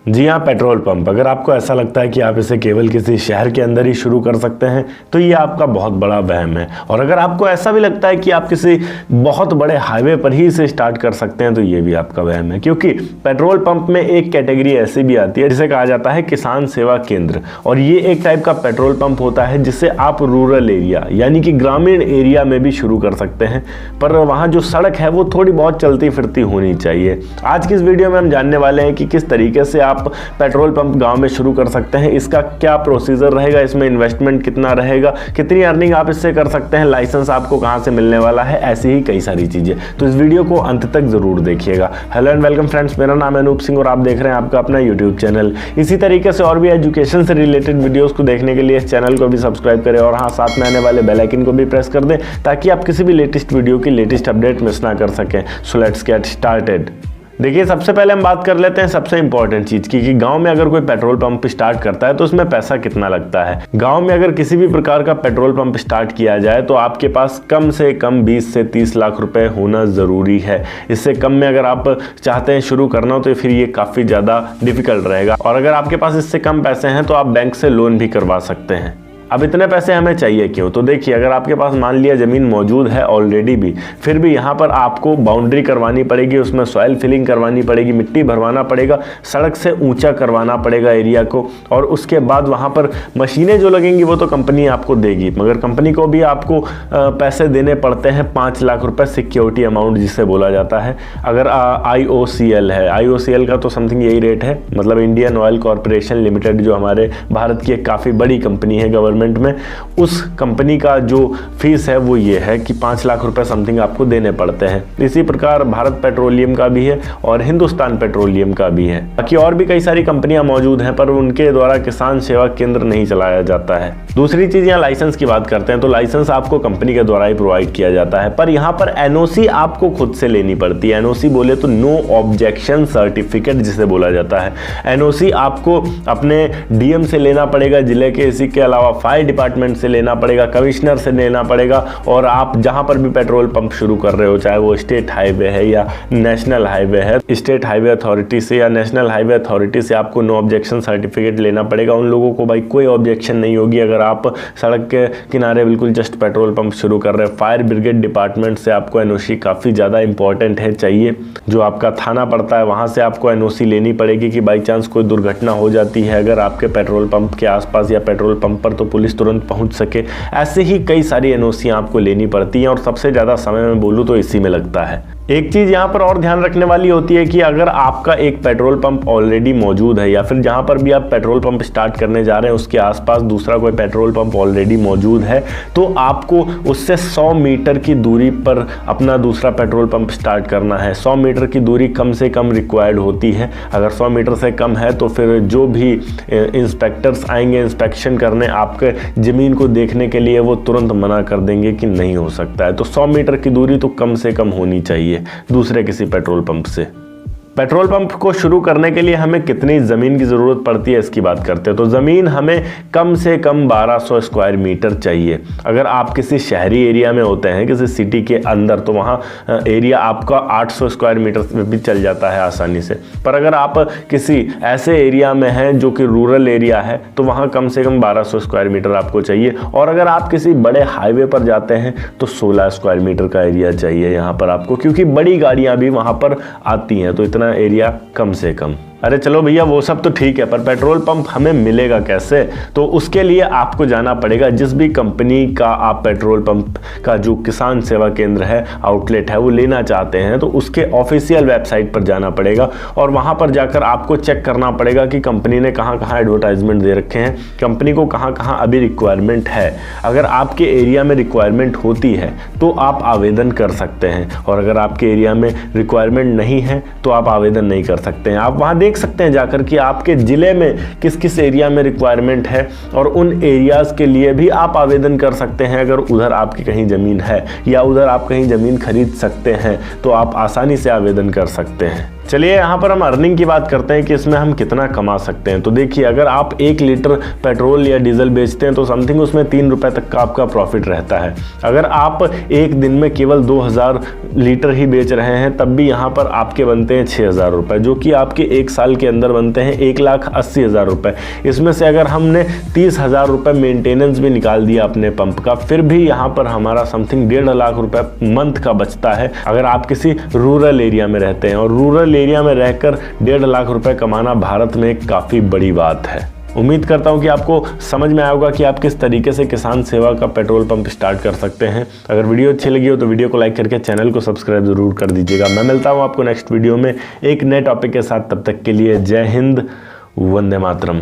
जी हाँ, petrol pump. अगर आपको ऐसा लगता है कि आप इसे केवल किसी शहर के अंदर ही शुरू कर सकते हैं तो ये आपका बहुत बड़ा वहम है। और अगर आपको ऐसा भी लगता है कि आप किसी बहुत बड़े हाईवे पर ही इसे स्टार्ट कर सकते हैं तो ये भी आपका वहम है, क्योंकि पेट्रोल पंप में एक कैटेगरी ऐसी भी आती है जिसे कहा जाता है किसान सेवा केंद्र। और ये एक टाइप का पेट्रोल पंप होता है जिसे आप रूरल एरिया यानी कि ग्रामीण एरिया में भी शुरू कर सकते हैं, पर वहाँ जो सड़क है वो थोड़ी बहुत चलती फिरती होनी चाहिए। आज की इस वीडियो में हम जानने वाले हैं कि किस तरीके से आप पेट्रोल पंप गांव में शुरू कर सकते हैं, इसका क्या प्रोसीजर रहेगा, इसमें इन्वेस्टमेंट कितना रहेगा, कितनी अर्निंग आप इससे कर सकते हैं, लाइसेंस आपको कहां से मिलने वाला है, ऐसी ही कई सारी चीजें। तो इस वीडियो को अंत तक जरूर देखिएगा। हेलो एंड वेलकम फ्रेंड्स, मेरा नाम है अनूप सिंह और आप देख रहे हैं आपका अपना यूट्यूब चैनल। इसी तरीके से और भी एजुकेशन से रिलेटेड वीडियोस को देखने के लिए इस चैनल को भी सब्सक्राइब करें और हाँ, साथ में आने वाले बेल आइकन को भी प्रेस कर दें ताकि आप किसी भी लेटेस्ट वीडियो की लेटेस्ट अपडेट मिस ना कर सकें। So let's get started. देखिए, सबसे पहले हम बात कर लेते हैं सबसे इंपॉर्टेंट चीज की कि गांव में अगर कोई पेट्रोल पंप स्टार्ट करता है तो उसमें पैसा कितना लगता है। गांव में अगर किसी भी प्रकार का पेट्रोल पंप स्टार्ट किया जाए तो आपके पास कम से कम 20 से 30 लाख रुपए होना जरूरी है। इससे कम में अगर आप चाहते हैं शुरू करना तो फिर ये काफी ज्यादा डिफिकल्ट रहेगा। और अगर आपके पास इससे कम पैसे हैं तो आप बैंक से लोन भी करवा सकते हैं। अब इतने पैसे हमें चाहिए क्यों? तो देखिए, अगर आपके पास मान लिया ज़मीन मौजूद है ऑलरेडी भी, फिर भी यहाँ पर आपको बाउंड्री करवानी पड़ेगी, उसमें सॉइल फिलिंग करवानी पड़ेगी, मिट्टी भरवाना पड़ेगा, सड़क से ऊंचा करवाना पड़ेगा एरिया को, और उसके बाद वहाँ पर मशीनें जो लगेंगी वो तो कंपनी आपको देगी, मगर कंपनी को भी आपको पैसे देने पड़ते हैं। 5 लाख रुपये सिक्योरिटी अमाउंट जिसे बोला जाता है। अगर IOCL है, IOCL का तो समथिंग यही रेट है, मतलब इंडियन ऑयल कॉरपोरेशन लिमिटेड, जो हमारे भारत की एक काफ़ी बड़ी कंपनी है गवर्नमेंट में, उस कंपनी का जो फीस है वो ये है कि 5 लाख रुपए समथिंग आपको देने पड़ते हैं। इसी प्रकार भारत पेट्रोलियम का भी है और हिंदुस्तान पेट्रोलियम का भी है। बाकी और भी कई सारी कंपनियां मौजूद हैं पर उनके द्वारा किसान सेवा केंद्र नहीं चलाया जाता है। दूसरी चीज, यहाँ लाइसेंस की बात करते हैं तो लाइसेंस आपको कंपनी के द्वारा ही प्रोवाइड किया जाता है, पर यहाँ पर NOC आपको खुद से लेनी पड़ती है। NOC बोले तो नो ऑब्जेक्शन सर्टिफिकेट जिसे बोला जाता है। NOC आपको अपने DM से लेना पड़ेगा जिले के, इसी के अलावा फायर डिपार्टमेंट से लेना पड़ेगा, कमिश्नर से लेना पड़ेगा। और आप जहां पर भी पेट्रोल पंप शुरू कर रहे हो, चाहे वो स्टेट हाईवे है या नेशनल हाईवे है, स्टेट हाईवे अथॉरिटी से या नेशनल हाईवे अथॉरिटी से आपको नो ऑब्जेक्शन सर्टिफिकेट लेना पड़ेगा। उन लोगों को भाई कोई ऑब्जेक्शन नहीं होगी अगर आप सड़क के किनारे बिल्कुल जस्ट पेट्रोल पंप शुरू कर रहे हैं। फायर ब्रिगेड डिपार्टमेंट से आपको NOC काफ़ी ज़्यादा इंपॉर्टेंट है, चाहिए। जो आपका थाना पड़ता है वहाँ से आपको NOC लेनी पड़ेगी कि बाई चांस कोई दुर्घटना हो जाती है अगर आपके पेट्रोल पंप के आसपास या पेट्रोल पंप पर, तो पुलिस तुरंत पहुंच सके। ऐसे ही कई सारी NOC आपको लेनी पड़ती हैं और सबसे ज़्यादा समय में बोलूँ तो इसी में लगता है। एक चीज़ यहाँ पर और ध्यान रखने वाली होती है कि अगर आपका एक पेट्रोल पंप ऑलरेडी मौजूद है या फिर जहाँ पर भी आप पेट्रोल पंप स्टार्ट करने जा रहे हैं उसके आसपास दूसरा कोई पेट्रोल पंप ऑलरेडी मौजूद है, तो आपको उससे 100 मीटर की दूरी पर अपना दूसरा पेट्रोल पंप स्टार्ट करना है। 100 मीटर की दूरी कम से कम रिक्वायर्ड होती है। अगर 100 मीटर से कम है तो फिर जो भी इंस्पेक्टर्स आएंगे इंस्पेक्शन करने आपके ज़मीन को देखने के लिए, वो तुरंत मना कर देंगे कि नहीं हो सकता है। तो 100 मीटर की दूरी तो कम से कम होनी चाहिए दूसरे किसी पेट्रोल पंप से। पेट्रोल पंप को शुरू करने के लिए हमें कितनी ज़मीन की ज़रूरत पड़ती है इसकी बात करते हैं तो ज़मीन हमें कम से कम 1200 स्क्वायर मीटर चाहिए। अगर आप किसी शहरी एरिया में होते हैं, किसी सिटी के अंदर, तो वहाँ एरिया आपका 800 स्क्वायर मीटर में भी चल जाता है आसानी से। पर अगर आप किसी ऐसे एरिया में हैं जो कि रूरल एरिया है तो वहाँ कम से कम 1200 स्क्वायर मीटर आपको चाहिए। और अगर आप किसी बड़े हाईवे पर जाते हैं तो 16 स्क्वायर मीटर का एरिया चाहिए यहाँ पर आपको, क्योंकि बड़ी गाड़ियाँ भी वहाँ पर आती हैं, तो इतना एरिया कम से कम। अरे चलो भैया, वो सब तो ठीक है, पर पेट्रोल पंप हमें मिलेगा कैसे? तो उसके लिए आपको जाना पड़ेगा जिस भी कंपनी का आप पेट्रोल पंप का जो किसान सेवा केंद्र है, आउटलेट है, वो लेना चाहते हैं, तो उसके ऑफिशियल वेबसाइट पर जाना पड़ेगा और वहाँ पर जाकर आपको चेक करना पड़ेगा कि कंपनी ने कहाँ कहाँ एडवर्टाइजमेंट दे रखे हैं, कंपनी को कहाँ कहाँ अभी रिक्वायरमेंट है। अगर आपके एरिया में रिक्वायरमेंट होती है तो आप आवेदन कर सकते हैं, और अगर आपके एरिया में रिक्वायरमेंट नहीं है तो आप आवेदन नहीं कर सकते हैं। आप वहाँ देख सकते हैं जाकर कि आपके जिले में किस किस एरिया में रिक्वायरमेंट है, और उन एरियाज के लिए भी आप आवेदन कर सकते हैं। अगर उधर आपकी कहीं ज़मीन है या उधर आप कहीं ज़मीन खरीद सकते हैं तो आप आसानी से आवेदन कर सकते हैं। चलिए यहाँ पर हम अर्निंग की बात करते हैं कि इसमें हम कितना कमा सकते हैं। तो देखिए, अगर आप 1 लीटर पेट्रोल या डीजल बेचते हैं तो समथिंग उसमें 3 रुपए तक का आपका प्रॉफिट रहता है। अगर आप एक दिन में केवल 2000 लीटर ही बेच रहे हैं तब भी यहाँ पर आपके बनते हैं 6000 रुपये, जो कि आपके 1 साल के अंदर बनते हैं 1,80,000 रुपये। इसमें से अगर हमने 30,000 रुपये मेंटेनेंस भी निकाल दिया अपने पंप का, फिर भी यहाँ पर हमारा समथिंग 1.5 लाख रुपये मंथ का बचता है अगर आप किसी रूरल एरिया में रहते हैं। और रूरल एरिया में रहकर 1.5 लाख रुपए कमाना भारत में एक काफ़ी बड़ी बात है। उम्मीद करता हूं कि आपको समझ में आया होगा कि आप किस तरीके से किसान सेवा का पेट्रोल पंप स्टार्ट कर सकते हैं। अगर वीडियो अच्छी लगी हो तो वीडियो को लाइक करके चैनल को सब्सक्राइब जरूर कर दीजिएगा। मैं मिलता हूं आपको नेक्स्ट वीडियो में एक नए टॉपिक के साथ। तब तक के लिए जय हिंद, वंदे मातरम।